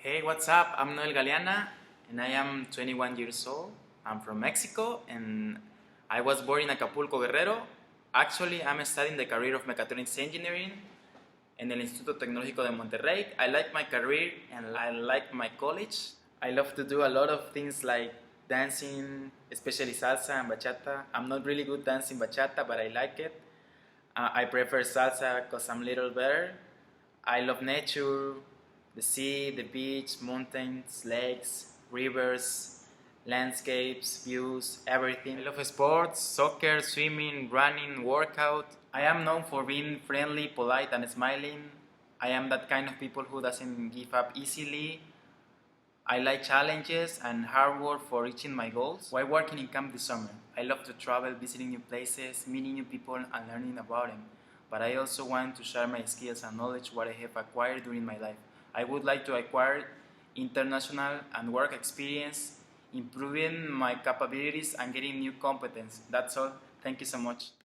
Hey, what's up? I'm Noel Galeana and I am 21 years old. I'm from Mexico and I was born in Acapulco, Guerrero. Actually, I'm studying the career of mechatronics engineering in el Instituto Tecnológico de Monterrey. I like my career and I like my college. I love to do a lot of things like dancing, especially salsa and bachata. I'm not really good dancing bachata, but I like it. I prefer salsa because I'm a little better. I love nature, the sea, the beach, mountains, lakes, rivers, landscapes, views, everything. I love sports, soccer, swimming, running, workout. I am known for being friendly, polite, and smiling. I am that kind of people who doesn't give up easily. I like challenges and hard work for reaching my goals. While working in camp this summer, I love to travel, visiting new places, meeting new people, and learning about them. But I also want to share my skills and knowledge what I have acquired during my life. I would like to acquire international and work experience, improving my capabilities and getting new competence. That's all. Thank you so much.